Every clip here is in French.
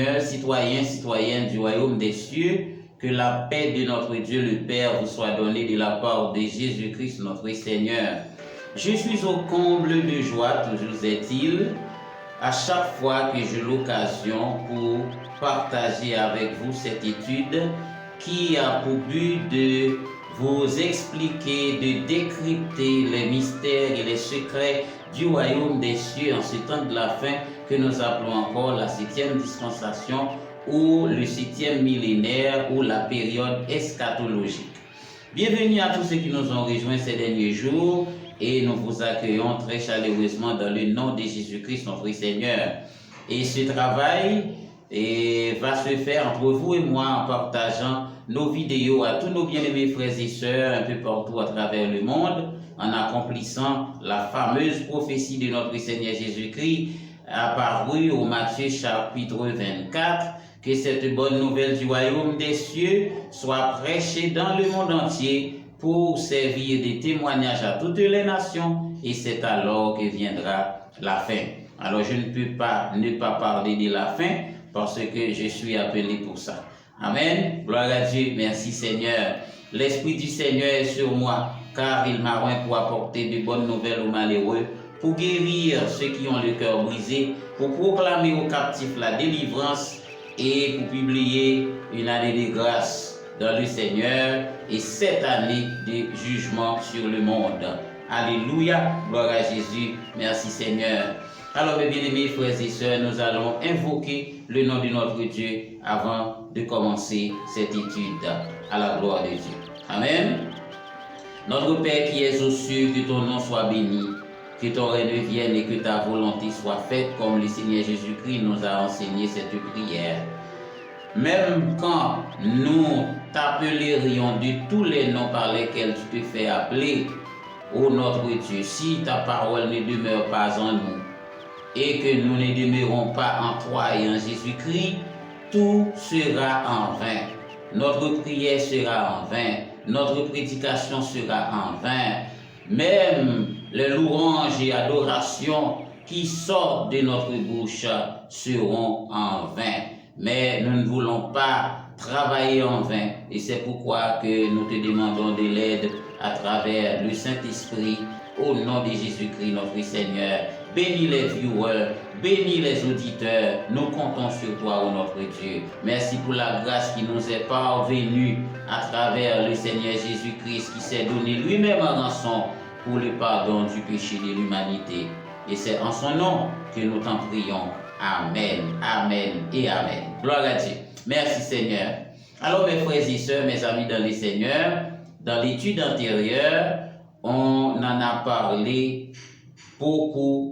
Seigneur, citoyens, citoyennes du royaume des cieux, que la paix de notre Dieu le Père vous soit donnée de la part de Jésus-Christ notre Seigneur. Je suis au comble de joie, toujours est-il, à chaque fois que j'ai l'occasion pour partager avec vous cette étude qui a pour but de vous expliquer, de décrypter les mystères et les secrets du royaume des cieux en ce temps de la fin que nous appelons encore la 7e dispensation ou le 7e millénaire ou la période eschatologique. Bienvenue à tous ceux qui nous ont rejoints ces derniers jours et nous vous accueillons très chaleureusement dans le nom de Jésus-Christ notre Seigneur. Et ce travail va se faire entre vous et moi en partageant nos vidéos à tous nos bien-aimés frères et sœurs un peu partout à travers le monde, en accomplissant la fameuse prophétie de notre Seigneur Jésus-Christ apparue au Matthieu chapitre 24, que cette bonne nouvelle du royaume des cieux soit prêchée dans le monde entier pour servir de témoignage à toutes les nations, et c'est alors que viendra la fin. Alors je ne peux pas ne pas parler de la fin parce que je suis appelé pour ça. Amen. Gloire à Dieu. Merci Seigneur. L'Esprit du Seigneur est sur moi, car il m'a oint pour apporter de bonnes nouvelles aux malheureux, pour guérir ceux qui ont le cœur brisé, pour proclamer aux captifs la délivrance et pour publier une année de grâce dans le Seigneur et cette année de jugement sur le monde. Alléluia. Gloire à Jésus. Merci Seigneur. Alors mes bien-aimés frères et sœurs, nous allons invoquer le nom de notre Dieu avant de commencer cette étude à la gloire de Dieu. Amen. Notre Père qui es aux cieux, que ton nom soit béni, que ton règne vienne et que ta volonté soit faite comme le Seigneur Jésus-Christ nous a enseigné cette prière. Même quand nous t'appellerions de tous les noms par lesquels tu te fais appeler, ô notre Dieu, si ta parole ne demeure pas en nous, et que nous ne demeurons pas en toi et en Jésus-Christ, tout sera en vain. Notre prière sera en vain, notre prédication sera en vain. Même les louanges et adorations qui sortent de notre bouche seront en vain. Mais nous ne voulons pas travailler en vain, et c'est pourquoi que nous te demandons de l'aide à travers le Saint-Esprit, au nom de Jésus-Christ notre Seigneur. Bénis les viewers, bénis les auditeurs, nous comptons sur toi, ô notre Dieu. Merci pour la grâce qui nous est parvenue à travers le Seigneur Jésus-Christ qui s'est donné lui-même en rançon pour le pardon du péché de l'humanité. Et c'est en son nom que nous t'en prions. Amen, amen et amen. Gloire à Dieu. Merci Seigneur. Alors mes frères et sœurs, mes amis dans le Seigneur, dans l'étude antérieure, on en a parlé beaucoup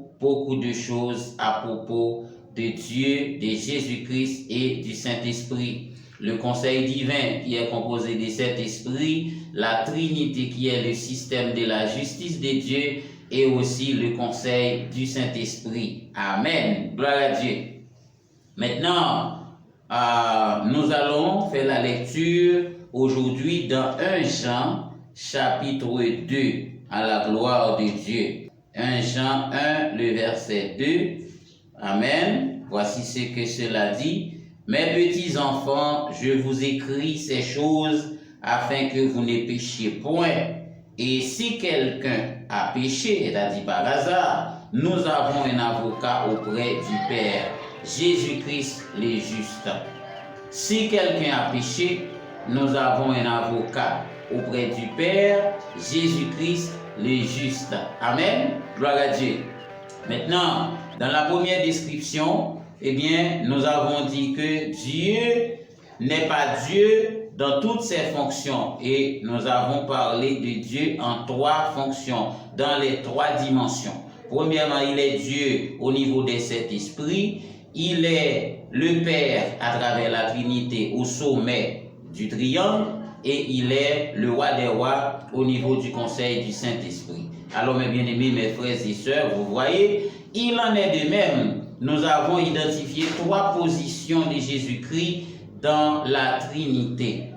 de choses à propos de Dieu, de Jésus-Christ et du Saint-Esprit. Le conseil divin qui est composé de cet esprit, la Trinité qui est le système de la justice de Dieu et aussi le conseil du Saint-Esprit. Amen. Gloire à Dieu. Maintenant, nous allons faire la lecture aujourd'hui dans 1 Jean chapitre 2 à la gloire de Dieu. 1 Jean 1, le verset 2. Amen. Voici ce que cela dit. Mes petits enfants, je vous écris ces choses afin que vous ne péchiez point. Et si quelqu'un a péché, c'est-à-dire par hasard, nous avons un avocat auprès du Père, Jésus-Christ le juste. Si quelqu'un a péché, nous avons un avocat auprès du Père, Jésus-Christ le juste. Amen. Gloire à Dieu. Maintenant, dans la première description, eh bien, nous avons dit que Dieu n'est pas Dieu dans toutes ses fonctions. Et nous avons parlé de Dieu en 3 fonctions, dans les 3 dimensions. Premièrement, il est Dieu au niveau des 7 esprits. Il est le Père à travers la Trinité au sommet du triangle. Et il est le roi des rois au niveau du conseil du Saint-Esprit. Alors mes bien-aimés, mes frères et sœurs, vous voyez, il en est de même. Nous avons identifié 3 positions de Jésus-Christ dans la Trinité.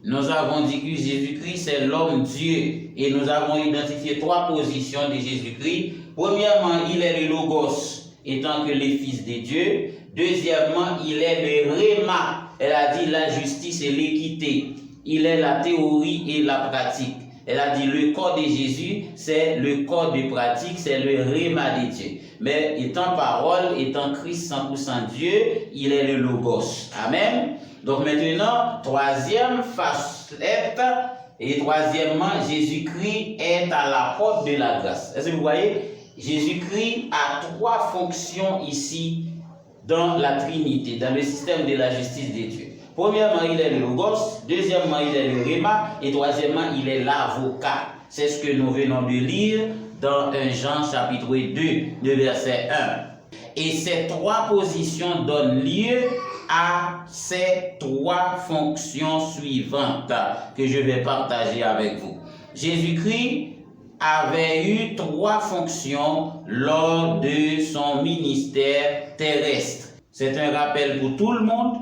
Nous avons dit que Jésus-Christ c'est l'homme Dieu et nous avons identifié 3 positions de Jésus-Christ. Premièrement, il est le Logos étant que le Fils de Dieu. Deuxièmement, il est le réma. Elle a dit la justice et l'équité. Il est la théorie et la pratique. Elle a dit le corps de Jésus, c'est le corps de pratique, c'est le réma de Dieu. Mais étant parole, étant Christ 100% Dieu, il est le logos. Amen. Donc maintenant, troisième facette, et troisièmement, Jésus-Christ est à la porte de la grâce. Est-ce que vous voyez? Jésus-Christ a trois fonctions ici dans la Trinité, dans le système de la justice de Dieu. Premièrement, il est le logos. Deuxièmement, il est le réma. Et troisièmement, il est l'avocat. C'est ce que nous venons de lire dans 1 Jean chapitre 2, le verset 1. Et ces trois positions donnent lieu à ces trois fonctions suivantes que je vais partager avec vous. Jésus-Christ avait eu trois fonctions lors de son ministère terrestre. C'est un rappel pour tout le monde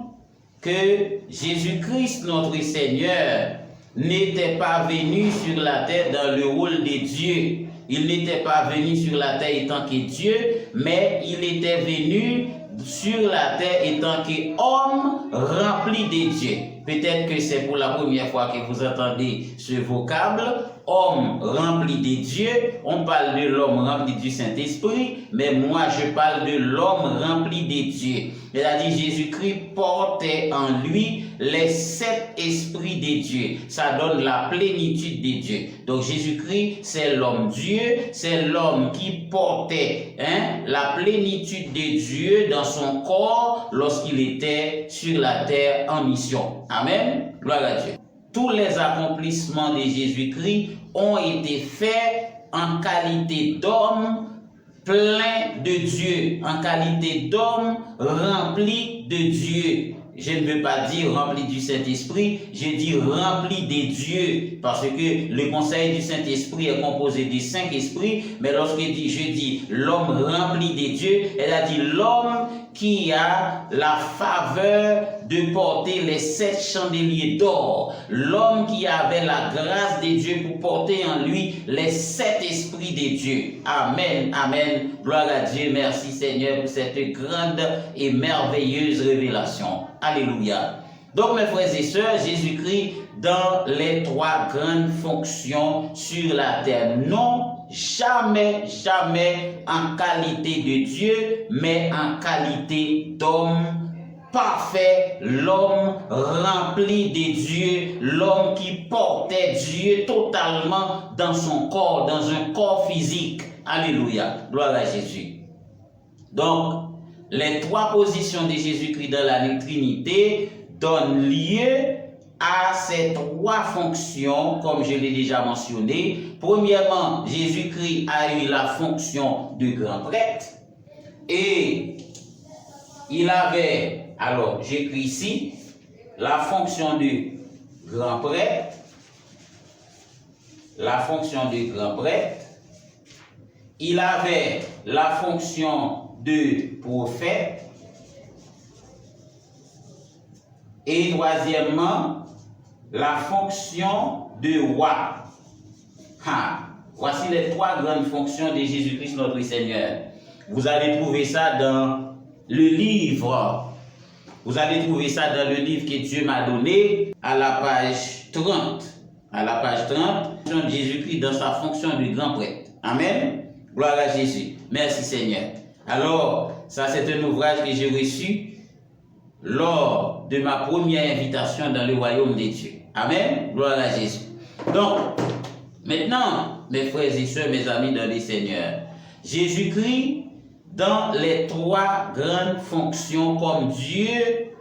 que Jésus-Christ, notre Seigneur, n'était pas venu sur la terre dans le rôle de Dieu. Il n'était pas venu sur la terre étant que Dieu, mais il était venu sur la terre étant qu'homme rempli de Dieu. Peut-être que c'est pour la première fois que vous entendez ce vocable, homme rempli de Dieu. On parle de l'homme rempli du Saint-Esprit, mais moi je parle de l'homme rempli de Dieu. Il a dit Jésus-Christ portait en lui les 7 esprits de Dieu. Ça donne la plénitude de Dieu. Donc Jésus-Christ, c'est l'homme Dieu, c'est l'homme qui portait la plénitude de Dieu dans son corps lorsqu'il était sur la terre en mission. Amen. Gloire à Dieu. Tous les accomplissements de Jésus-Christ ont été faits en qualité d'homme plein de Dieu, en qualité d'homme rempli de Dieu. Je ne veux pas dire rempli du Saint-Esprit, je dis rempli de Dieu, parce que le conseil du Saint-Esprit est composé de 5 esprits, mais lorsque je dis l'homme rempli de Dieu, elle a dit l'homme qui a la faveur de porter les 7 chandeliers d'or, l'homme qui avait la grâce de Dieu pour porter en lui les 7 esprits de Dieu. Amen, amen. Gloire à Dieu, merci Seigneur pour cette grande et merveilleuse révélation. Alléluia. Donc mes frères et sœurs, Jésus-Christ dans les 3 grandes fonctions sur la terre. Non, jamais, jamais en qualité de Dieu, mais en qualité d'homme parfait, l'homme rempli de Dieu, l'homme qui portait Dieu totalement dans son corps, dans un corps physique. Alléluia. Gloire à Jésus. Donc, les 3 positions de Jésus-Christ dans la Trinité donnent lieu à ces 3 fonctions, comme je l'ai déjà mentionné. Premièrement, Jésus-Christ a eu la fonction de grand prêtre et il avait, alors j'écris ici, la fonction de grand prêtre, la fonction de grand prêtre, il avait la fonction de prophète et troisièmement, la fonction de roi. Voici les 3 grandes fonctions de Jésus-Christ notre Seigneur. Vous allez trouver ça dans le livre. Vous allez trouver ça dans le livre que Dieu m'a donné à la page 30. À la page 30, Jésus-Christ dans sa fonction de grand prêtre. Amen. Gloire à Jésus. Merci Seigneur. Alors, ça c'est un ouvrage que j'ai reçu lors de ma première invitation dans le royaume de Dieu. Amen. Gloire à Jésus. Donc, maintenant, mes frères et sœurs, mes amis dans le Seigneur, Jésus-Christ, dans les 3 grandes fonctions comme Dieu,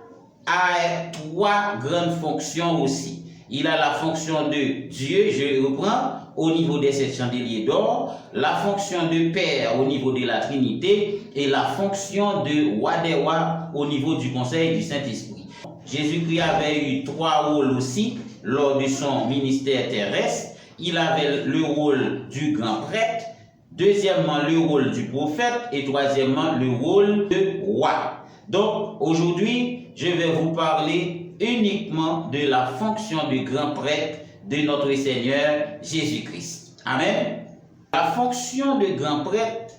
a 3 grandes fonctions aussi. Il a la fonction de Dieu, je reprends, au niveau des 7 chandeliers d'or, la fonction de Père au niveau de la Trinité et la fonction de Roi des Rois au niveau du Conseil du Saint-Esprit. Jésus-Christ avait eu 3 rôles aussi lors de son ministère terrestre. Il avait le rôle du grand prêtre, deuxièmement le rôle du prophète et troisièmement le rôle de roi. Donc aujourd'hui, je vais vous parler uniquement de la fonction de grand prêtre de notre Seigneur Jésus-Christ. Amen. La fonction de grand prêtre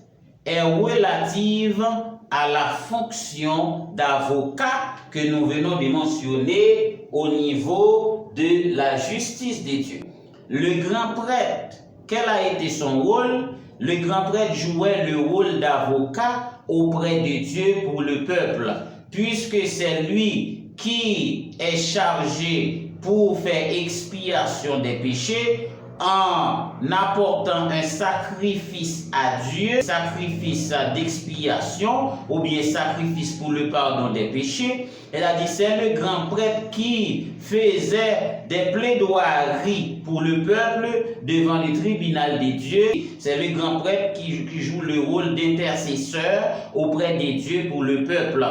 est relative à la fonction d'avocat que nous venons de mentionner au niveau de la justice des dieux. Le grand prêtre, quel a été son rôle? Le grand prêtre jouait le rôle d'avocat auprès de Dieu pour le peuple, puisque c'est lui qui est chargé pour faire expiation des péchés en apportant un sacrifice à Dieu, sacrifice d'expiation ou bien sacrifice pour le pardon des péchés. Elle a dit c'est le grand prêtre qui faisait des plaidoiries pour le peuple devant le tribunal de Dieu. C'est le grand prêtre qui joue le rôle d'intercesseur auprès de Dieu pour le peuple.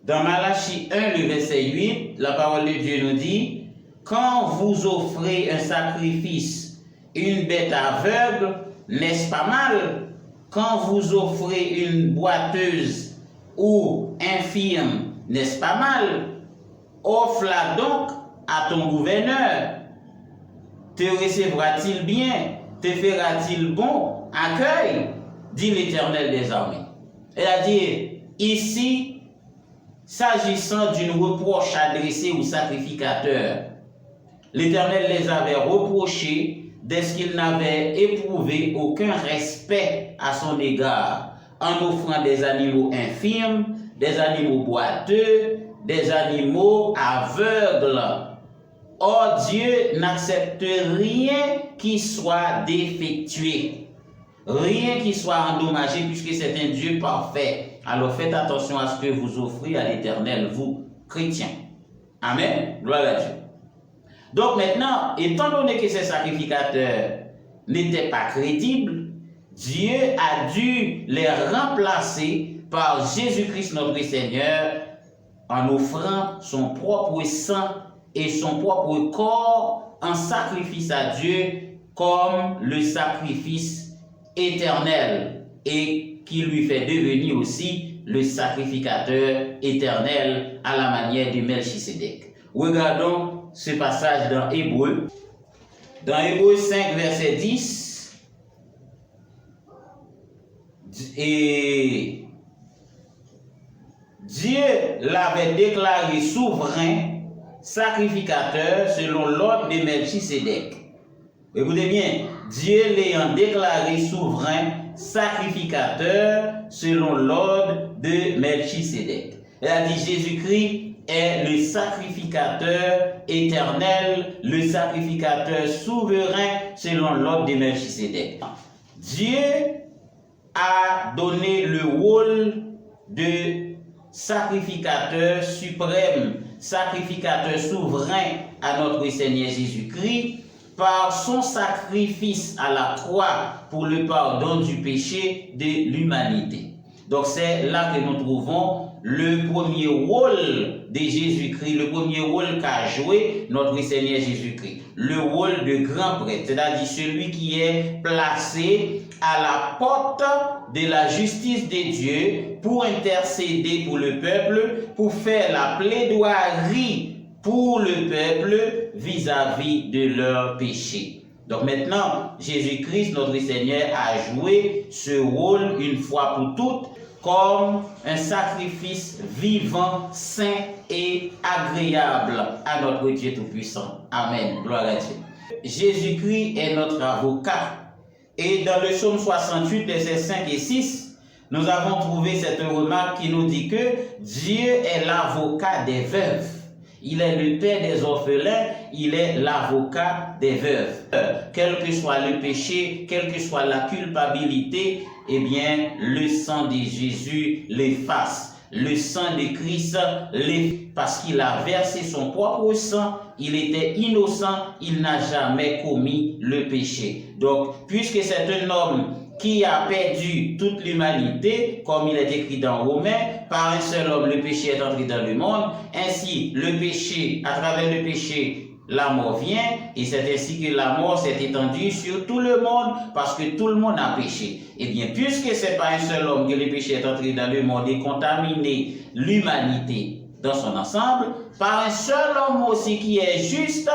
Dans Malachie 1, le verset 8, la parole de Dieu nous dit: quand vous offrez un sacrifice, une bête aveugle, n'est-ce pas mal? Quand vous offrez une boiteuse ou infirme, n'est-ce pas mal? Offre-la donc à ton gouverneur. Te recevra-t-il bien? Te fera-t-il bon accueil? Dit l'Éternel des armées. Elle a dit ici, s'agissant d'une reproche adressée au sacrificateur, l'Éternel les avait reprochés dès qu'ils n'avaient éprouvé aucun respect à son égard, en offrant des animaux infirmes, des animaux boiteux, des animaux aveugles. Or, Dieu n'accepte rien qui soit défectué, rien qui soit endommagé, puisque c'est un Dieu parfait. Alors faites attention à ce que vous offrez à l'Éternel, vous, chrétiens. Amen. Gloire à Dieu. Donc maintenant, étant donné que ces sacrificateurs n'étaient pas crédibles, Dieu a dû les remplacer par Jésus-Christ notre Seigneur en offrant son propre sang et son propre corps en sacrifice à Dieu comme le sacrifice éternel et qui lui fait devenir aussi le sacrificateur éternel à la manière de Melchisédek. Regardons ce passage dans Hébreux. Dans Hébreux 5, verset 10, et Dieu l'avait déclaré souverain, sacrificateur selon l'ordre de Melchisédek. Écoutez bien, Dieu l'ayant déclaré souverain, sacrificateur selon l'ordre de Melchisédek. Elle a dit Jésus-Christ est le sacrificateur éternel, le sacrificateur souverain selon l'ordre de Melchisédek. Dieu a donné le rôle de sacrificateur suprême, sacrificateur souverain à notre Seigneur Jésus-Christ par son sacrifice à la croix pour le pardon du péché de l'humanité. Donc c'est là que nous trouvons le premier rôle de Jésus-Christ, le premier rôle qu'a joué notre Seigneur Jésus-Christ, le rôle de grand prêtre, c'est-à-dire celui qui est placé à la porte de la justice de Dieu pour intercéder pour le peuple, pour faire la plaidoirie pour le peuple vis-à-vis de leurs péchés. Donc maintenant, Jésus-Christ, notre Seigneur, a joué ce rôle une fois pour toutes comme un sacrifice vivant, saint et agréable à notre Dieu Tout-Puissant. Amen. Gloire à Dieu. Jésus-Christ est notre avocat. Et dans le psaume 68, versets 5 et 6, nous avons trouvé cette remarque qui nous dit que Dieu est l'avocat des veuves. Il est le père des orphelins, il est l'avocat des veuves. Quel que soit le péché, quelle que soit la culpabilité, eh bien, le sang de Jésus l'efface. Le sang de Christ parce qu'il a versé son propre sang, il était innocent, il n'a jamais commis le péché. Donc, puisque c'est un homme qui a perdu toute l'humanité, comme il est écrit dans Romains, par un seul homme le péché est entré dans le monde, ainsi le péché, à travers le péché, la mort vient, et c'est ainsi que la mort s'est étendue sur tout le monde, parce que tout le monde a péché. Eh bien, puisque c'est pas un seul homme que le péché est entré dans le monde et contaminé l'humanité dans son ensemble, par un seul homme aussi qui est juste,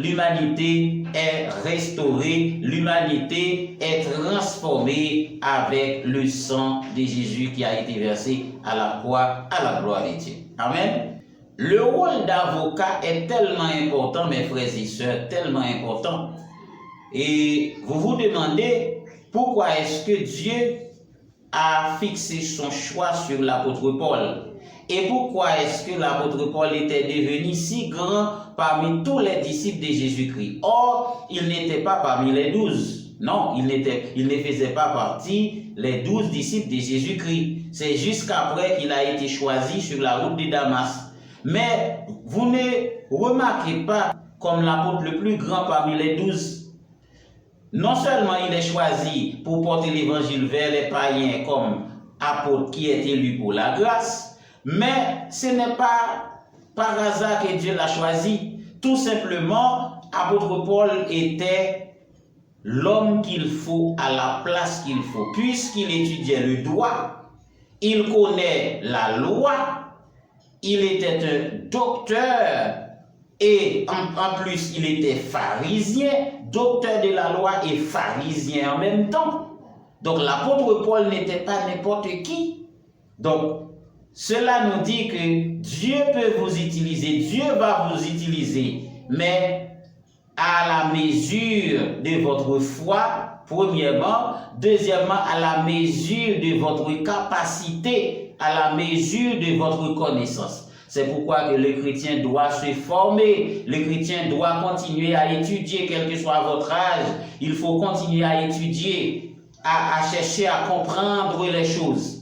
l'humanité est restaurée, l'humanité est transformée avec le sang de Jésus qui a été versé à la croix, à la gloire de Dieu. Amen. Le rôle d'avocat est tellement important, mes frères et sœurs, tellement important. Et vous vous demandez pourquoi est-ce que Dieu a fixé son choix sur l'apôtre Paul? Et pourquoi est-ce que l'apôtre Paul était devenu si grand parmi tous les disciples de Jésus-Christ? Or, il n'était pas parmi les 12. Non, il ne faisait pas partie les 12 disciples de Jésus-Christ. C'est jusqu'après qu'il a été choisi sur la route de Damas. Mais vous ne remarquez pas comme l'apôtre le plus grand parmi les 12. Non seulement il est choisi pour porter l'évangile vers les païens comme apôtre qui est élu pour la grâce, mais ce n'est pas par hasard que Dieu l'a choisi. Tout simplement, apôtre Paul était l'homme qu'il faut à la place qu'il faut. Puisqu'il étudiait le droit, il connaît la loi, il était un docteur et en plus il était pharisien, docteur de la loi et pharisien en même temps. Donc l'apôtre Paul n'était pas n'importe qui. Donc cela nous dit que Dieu peut vous utiliser, Dieu va vous utiliser, mais à la mesure de votre foi, premièrement. Deuxièmement, à la mesure de votre capacité, à la mesure de votre connaissance. C'est pourquoi que le chrétien doit se former, le chrétien doit continuer à étudier, quel que soit votre âge. Il faut continuer à étudier, à chercher à comprendre les choses.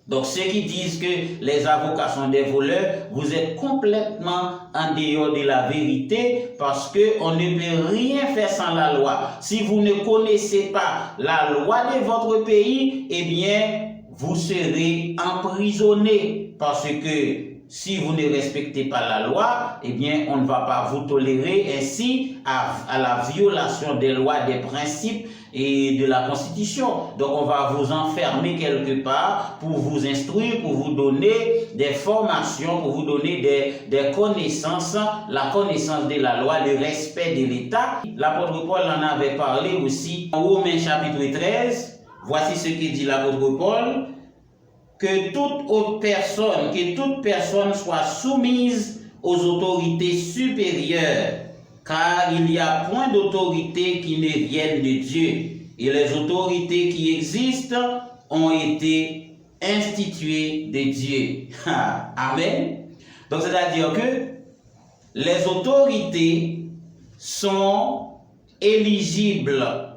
Donc ceux qui disent que les avocats sont des voleurs, vous êtes complètement en dehors de la vérité parce qu'on ne peut rien faire sans la loi. Si vous ne connaissez pas la loi de votre pays, eh bien vous serez emprisonné parce que si vous ne respectez pas la loi, eh bien on ne va pas vous tolérer ainsi à la violation des lois, des principes et de la Constitution. Donc on va vous enfermer quelque part pour vous instruire, pour vous donner des formations, pour vous donner des connaissances, la connaissance de la loi, le respect de l'État. L'apôtre Paul en avait parlé aussi en Romains chapitre 13. Voici ce que dit l'apôtre Paul: que toute personne soit soumise aux autorités supérieures, car il n'y a point d'autorité qui ne vienne de Dieu, et les autorités qui existent ont été instituées de Dieu. Amen. Donc c'est-à-dire que les autorités sont éligibles.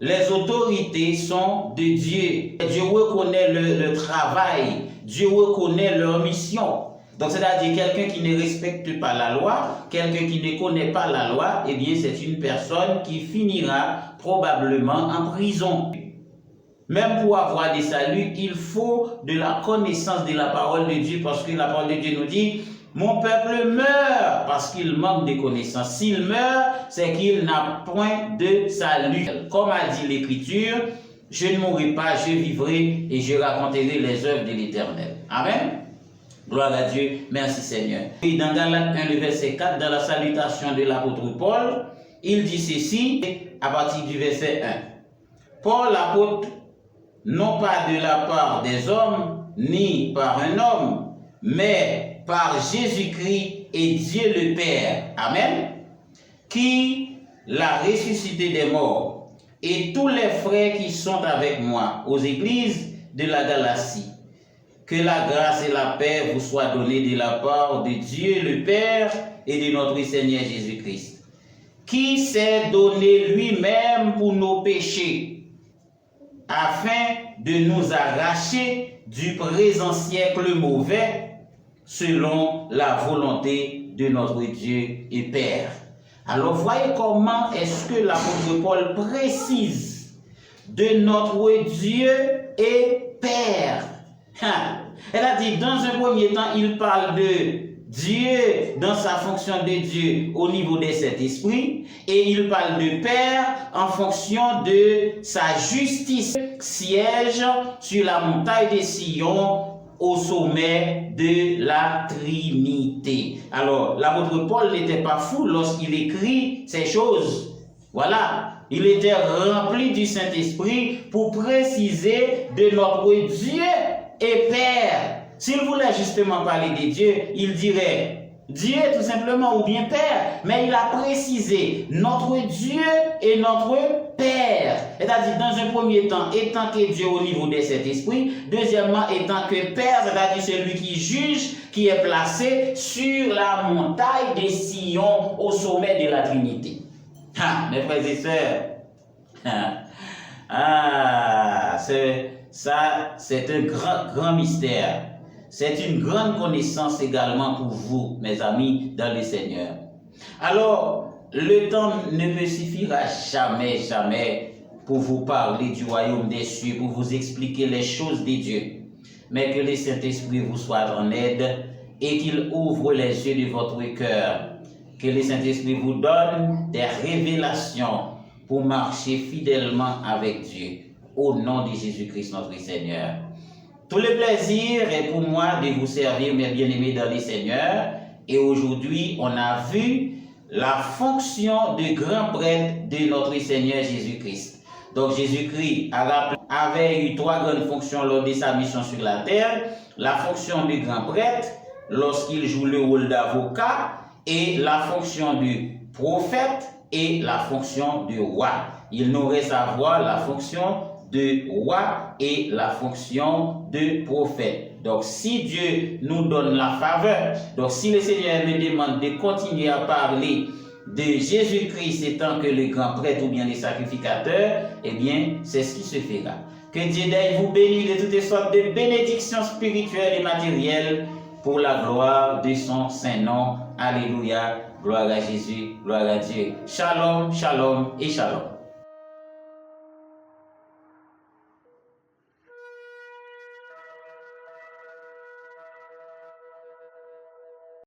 Les autorités sont de Dieu. Dieu reconnaît le travail. Dieu reconnaît leur mission. Donc, c'est-à-dire quelqu'un qui ne respecte pas la loi, quelqu'un qui ne connaît pas la loi, eh bien, c'est une personne qui finira probablement en prison. Même pour avoir des saluts, il faut de la connaissance de la parole de Dieu, parce que la parole de Dieu nous dit: mon peuple meurt parce qu'il manque de connaissances. S'il meurt, c'est qu'il n'a point de salut. Comme a dit l'Écriture, je ne mourrai pas, je vivrai et je raconterai les œuvres de l'Éternel. Amen. Gloire à Dieu. Merci Seigneur. Et dans Galates 1, le verset 4, dans la salutation de l'apôtre Paul, il dit ceci à partir du verset 1. Paul, l'apôtre, non pas de la part des hommes, ni par un homme, mais par Jésus-Christ et Dieu le Père, Amen, qui l'a ressuscité des morts, et tous les frères qui sont avec moi aux églises de la Galatie. Que la grâce et la paix vous soient données de la part de Dieu le Père et de notre Seigneur Jésus-Christ, qui s'est donné lui-même pour nos péchés, afin de nous arracher du présent siècle mauvais, selon la volonté de notre Dieu et Père. Alors voyez comment est-ce que l'apôtre Paul précise de notre Dieu et Père. Elle a dit, dans un premier temps, il parle de Dieu dans sa fonction de Dieu au niveau de cet esprit, et il parle de Père en fonction de sa justice, siège sur la montagne de Sion au sommet de la Trinité. Alors, l'apôtre Paul n'était pas fou lorsqu'il écrit ces choses. Voilà, il était rempli du Saint-Esprit pour préciser de notre Dieu et Père. S'il voulait justement parler de Dieu, il dirait Dieu tout simplement ou bien Père, mais il a précisé notre Dieu et notre Père. C'est-à-dire dans un premier temps, étant que Dieu au niveau de cet esprit, deuxièmement, étant que Père, c'est-à-dire celui qui juge, qui est placé sur la montagne des Sion au sommet de la Trinité. Ah, mes frères et sœurs, c'est un grand mystère. C'est une grande connaissance également pour vous, mes amis, dans le Seigneur. Alors, le temps ne me suffira jamais pour vous parler du royaume des cieux, pour vous expliquer les choses de Dieu. Mais que le Saint-Esprit vous soit en aide et qu'il ouvre les yeux de votre cœur. Que le Saint-Esprit vous donne des révélations pour marcher fidèlement avec Dieu. Au nom de Jésus-Christ notre Seigneur. Tout le plaisir est pour moi de vous servir, mes bien-aimés dans le Seigneur. Et aujourd'hui, on a vu la fonction de grand prêtre de notre Seigneur Jésus-Christ. Donc Jésus-Christ avait eu 3 grandes fonctions lors de sa mission sur la terre. La fonction de grand prêtre, lorsqu'il joue le rôle d'avocat, et la fonction de prophète et la fonction de roi. Il nous reste à voir la fonction de roi et la fonction de prophète. Donc si Dieu nous donne la faveur, donc si le Seigneur me demande de continuer à parler de Jésus-Christ étant que le grand prêtre ou bien le sacrificateur, eh bien c'est ce qui se fera. Que Dieu d'aille vous bénisse de toutes sortes de bénédictions spirituelles et matérielles pour la gloire de son saint nom. Alléluia, gloire à Jésus, gloire à Dieu. Shalom, shalom et shalom.